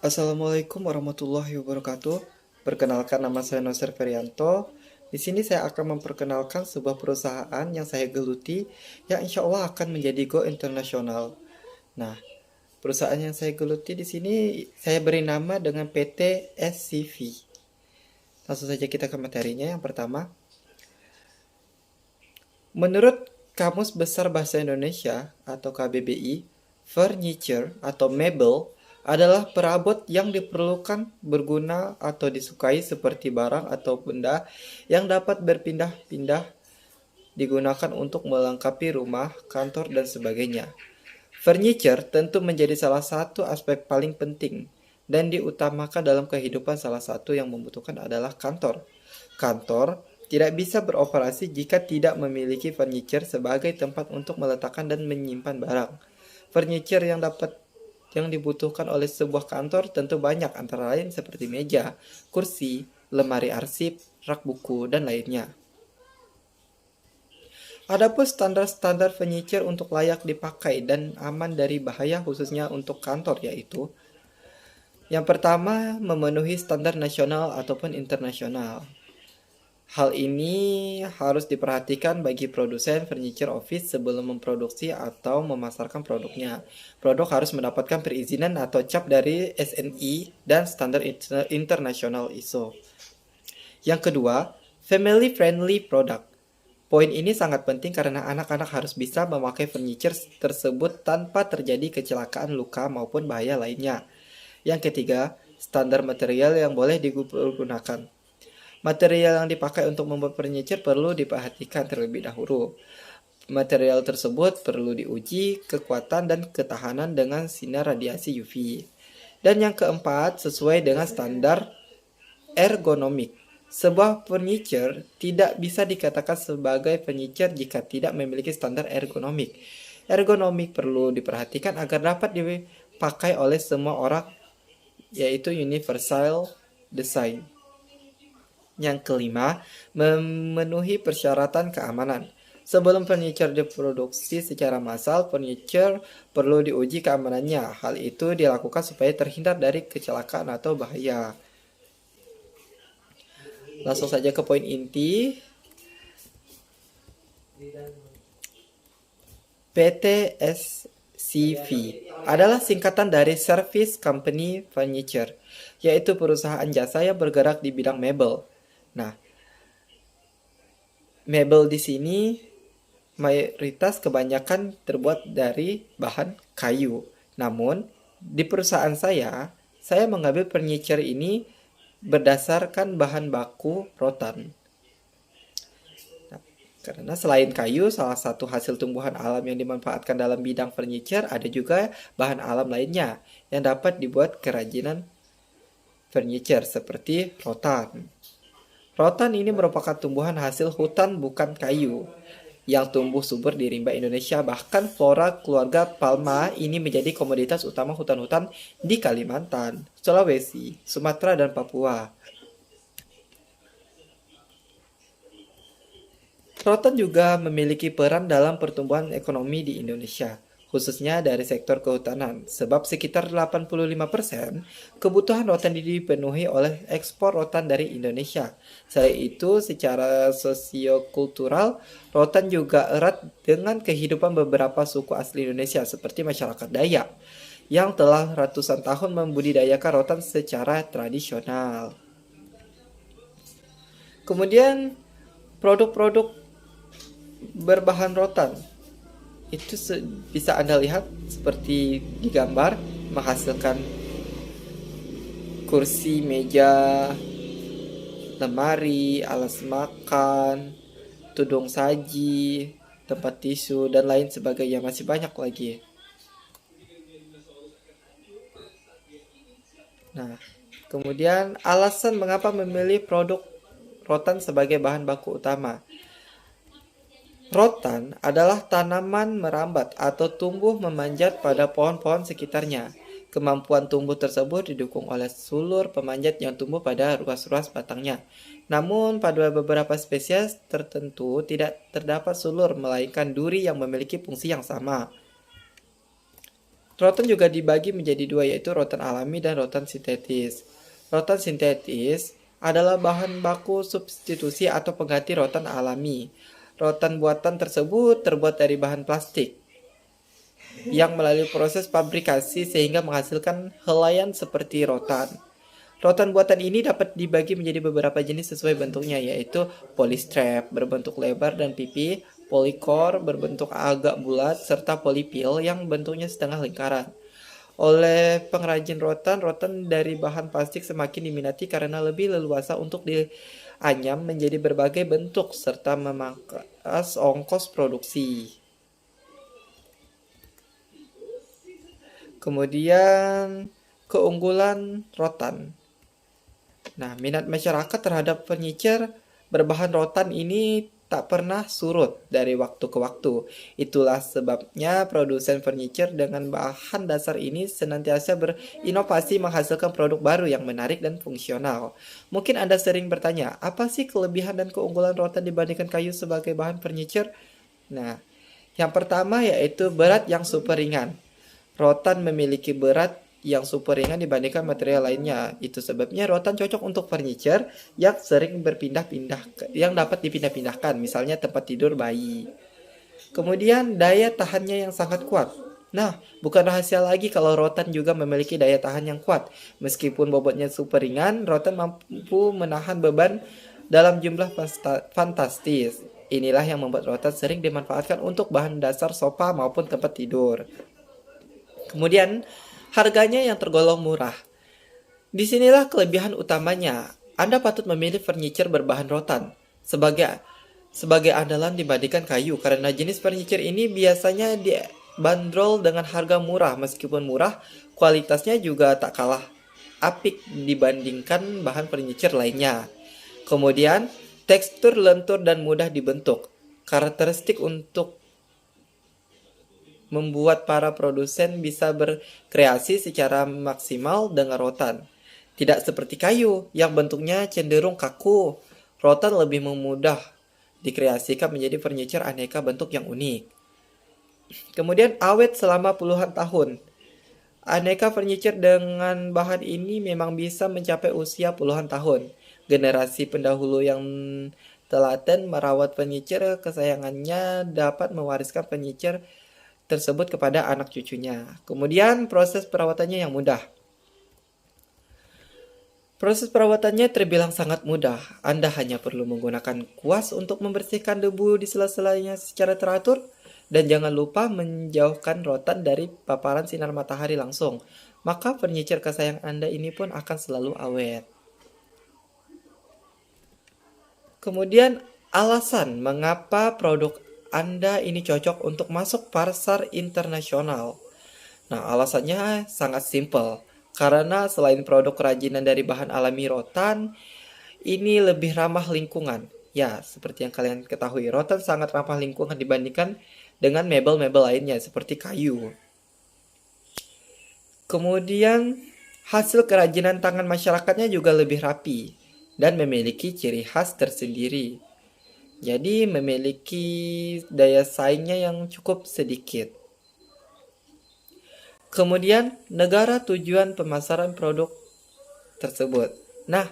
Assalamualaikum warahmatullahi wabarakatuh. Perkenalkan, nama saya Nosir Ferianto. Di sini saya akan memperkenalkan sebuah perusahaan yang saya geluti yang insya Allah akan menjadi go internasional. Nah, perusahaan yang saya geluti di sini saya beri nama dengan PT SCV. Langsung saja kita ke materinya. Yang pertama, menurut Kamus Besar Bahasa Indonesia atau KBBI, furniture atau mebel adalah perabot yang diperlukan, berguna, atau disukai seperti barang atau benda yang dapat berpindah-pindah digunakan untuk melengkapi rumah, kantor, dan sebagainya. Furniture tentu menjadi salah satu aspek paling penting dan diutamakan dalam kehidupan. Salah satu yang membutuhkan adalah kantor. Kantor tidak bisa beroperasi jika tidak memiliki furniture sebagai tempat untuk meletakkan dan menyimpan barang. Furniture yang dibutuhkan oleh sebuah kantor tentu banyak, antara lain seperti meja, kursi, lemari arsip, rak buku, dan lainnya. Adapun standar-standar furniture untuk layak dipakai dan aman dari bahaya khususnya untuk kantor, yaitu yang pertama, memenuhi standar nasional ataupun internasional. Hal ini harus diperhatikan bagi produsen furniture office sebelum memproduksi atau memasarkan produknya. Produk harus mendapatkan perizinan atau cap dari SNI dan standar internasional ISO. Yang kedua, family friendly product. Poin ini sangat penting karena anak-anak harus bisa memakai furniture tersebut tanpa terjadi kecelakaan, luka, maupun bahaya lainnya. Yang ketiga, standar material yang boleh digunakan. Material yang dipakai untuk membuat furniture perlu diperhatikan terlebih dahulu. Material tersebut perlu diuji kekuatan dan ketahanan dengan sinar radiasi UV. Dan yang keempat, sesuai dengan standar ergonomik. Sebuah furniture tidak bisa dikatakan sebagai furniture jika tidak memiliki standar ergonomik. Ergonomik perlu diperhatikan agar dapat dipakai oleh semua orang, yaitu universal design. Yang kelima, memenuhi persyaratan keamanan. Sebelum furniture diproduksi secara massal, furniture perlu diuji keamanannya. Hal itu dilakukan supaya terhindar dari kecelakaan atau bahaya. Langsung saja ke poin inti. PT SCV adalah singkatan dari Service Company Furniture, yaitu perusahaan jasa yang bergerak di bidang mebel. Nah, mebel di sini mayoritas kebanyakan terbuat dari bahan kayu. Namun, di perusahaan saya mengambil furniture ini berdasarkan bahan baku rotan. Karena selain kayu, salah satu hasil tumbuhan alam yang dimanfaatkan dalam bidang furniture ada juga bahan alam lainnya yang dapat dibuat kerajinan furniture seperti rotan. Rotan ini merupakan tumbuhan hasil hutan bukan kayu yang tumbuh subur di rimba Indonesia. Bahkan flora keluarga palma ini menjadi komoditas utama hutan-hutan di Kalimantan, Sulawesi, Sumatera, dan Papua. Rotan juga memiliki peran dalam pertumbuhan ekonomi di Indonesia, khususnya dari sektor kehutanan, sebab sekitar 85% kebutuhan rotan dipenuhi oleh ekspor rotan dari Indonesia. Selain itu, secara sosiokultural, rotan juga erat dengan kehidupan beberapa suku asli Indonesia seperti masyarakat Dayak, yang telah ratusan tahun membudidayakan rotan secara tradisional. Kemudian, produk-produk berbahan rotan itu bisa Anda lihat seperti di gambar, menghasilkan kursi, meja, lemari, alas makan, tudung saji, tempat tisu, dan lain sebagainya. Masih banyak lagi. Nah, kemudian alasan mengapa memilih produk rotan sebagai bahan baku utama. Rotan adalah tanaman merambat atau tumbuh memanjat pada pohon-pohon sekitarnya. Kemampuan tumbuh tersebut didukung oleh sulur pemanjat yang tumbuh pada ruas-ruas batangnya. Namun, pada beberapa spesies tertentu tidak terdapat sulur, melainkan duri yang memiliki fungsi yang sama. Rotan juga dibagi menjadi dua, yaitu rotan alami dan rotan sintetis. Rotan sintetis adalah bahan baku substitusi atau pengganti rotan alami. Rotan buatan tersebut terbuat dari bahan plastik yang melalui proses fabrikasi sehingga menghasilkan helaian seperti rotan. Rotan buatan ini dapat dibagi menjadi beberapa jenis sesuai bentuknya, yaitu polystrap berbentuk lebar dan pipi, polycore berbentuk agak bulat, serta polypil yang bentuknya setengah lingkaran. Oleh pengrajin rotan, rotan dari bahan plastik semakin diminati karena lebih leluasa untuk dianyam menjadi berbagai bentuk serta memangkas ongkos produksi. Kemudian keunggulan rotan. Nah, minat masyarakat terhadap furniture berbahan rotan ini tak pernah surut dari waktu ke waktu. Itulah sebabnya produsen furniture dengan bahan dasar ini senantiasa berinovasi menghasilkan produk baru yang menarik dan fungsional. Mungkin Anda sering bertanya, apa sih kelebihan dan keunggulan rotan dibandingkan kayu sebagai bahan furniture? Nah, yang pertama yaitu berat yang super ringan. Rotan memiliki berat yang super ringan dibandingkan material lainnya. Itu sebabnya rotan cocok untuk furniture yang sering berpindah-pindah, yang dapat dipindah-pindahkan, misalnya tempat tidur bayi. Kemudian daya tahannya yang sangat kuat. Nah, bukan rahasia lagi kalau rotan juga memiliki daya tahan yang kuat. Meskipun bobotnya super ringan, rotan mampu menahan beban dalam jumlah fantastis. Inilah yang membuat rotan sering dimanfaatkan untuk bahan dasar sofa maupun tempat tidur. Kemudian, harganya yang tergolong murah. Disinilah kelebihan utamanya. Anda patut memilih furniture berbahan rotan sebagai andalan dibandingkan kayu karena jenis furniture ini biasanya dibanderol dengan harga murah. Meskipun murah, kualitasnya juga tak kalah apik dibandingkan bahan furniture lainnya. Kemudian, tekstur lentur dan mudah dibentuk. Karakteristik untuk membuat para produsen bisa berkreasi secara maksimal dengan rotan. Tidak seperti kayu yang bentuknya cenderung kaku, rotan lebih mudah dikreasikan menjadi furniture aneka bentuk yang unik. Kemudian awet selama puluhan tahun. Aneka furniture dengan bahan ini memang bisa mencapai usia puluhan tahun. Generasi pendahulu yang telaten merawat furniture kesayangannya dapat mewariskan furniture tersebut kepada anak cucunya. Kemudian proses perawatannya yang mudah. Proses perawatannya terbilang sangat mudah. Anda hanya perlu menggunakan kuas untuk membersihkan debu di sela-selanya secara teratur dan jangan lupa menjauhkan rotan dari paparan sinar matahari langsung. Maka furniture kesayangan Anda ini pun akan selalu awet. Kemudian alasan mengapa produk Anda ini cocok untuk masuk pasar internasional. Nah, alasannya sangat simpel. Karena selain produk kerajinan dari bahan alami rotan, ini lebih ramah lingkungan. Ya, seperti yang kalian ketahui, rotan sangat ramah lingkungan dibandingkan dengan mebel-mebel lainnya seperti kayu. Kemudian, hasil kerajinan tangan masyarakatnya juga lebih rapi dan memiliki ciri khas tersendiri. Jadi memiliki daya saingnya yang cukup sedikit. Kemudian negara tujuan pemasaran produk tersebut. Nah,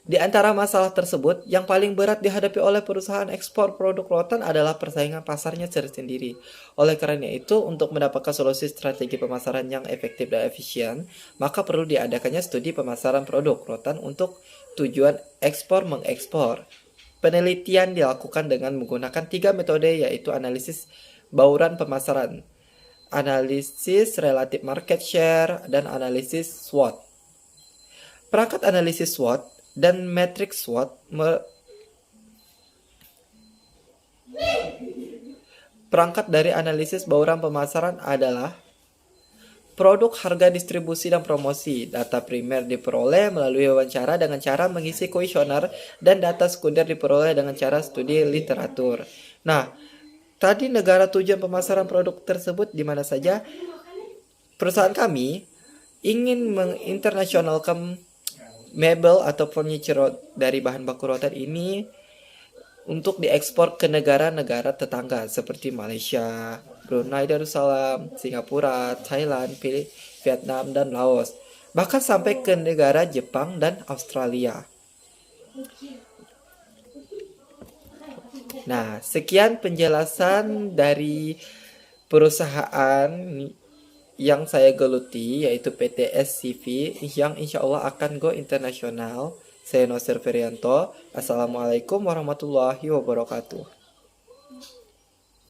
di antara masalah tersebut, yang paling berat dihadapi oleh perusahaan ekspor produk rotan adalah persaingan pasarnya tersendiri. Oleh karena itu, untuk mendapatkan solusi strategi pemasaran yang efektif dan efisien, maka perlu diadakannya studi pemasaran produk rotan untuk tujuan ekspor-mengekspor. Penelitian dilakukan dengan menggunakan 3 metode, yaitu analisis bauran pemasaran, analisis relatif market share, dan analisis SWOT. Perangkat analisis SWOT dan metrik SWOT perangkat dari analisis bauran pemasaran adalah produk, harga, distribusi, dan promosi. Data primer diperoleh melalui wawancara dengan cara mengisi kuesioner dan data sekunder diperoleh dengan cara studi literatur. Nah, tadi negara tujuan pemasaran produk tersebut di mana saja. Perusahaan kami ingin menginternasionalkan mebel atau furniture dari bahan baku rotan ini untuk diekspor ke negara-negara tetangga seperti Malaysia, Brunei Darussalam, Singapura, Thailand, Vietnam, dan Laos. Bahkan sampai ke negara Jepang dan Australia. Nah, sekian penjelasan dari perusahaan yang saya geluti, yaitu PT SCV, yang insya Allah akan go internasional. Saya Nosir Ferianto. Assalamualaikum warahmatullahi wabarakatuh.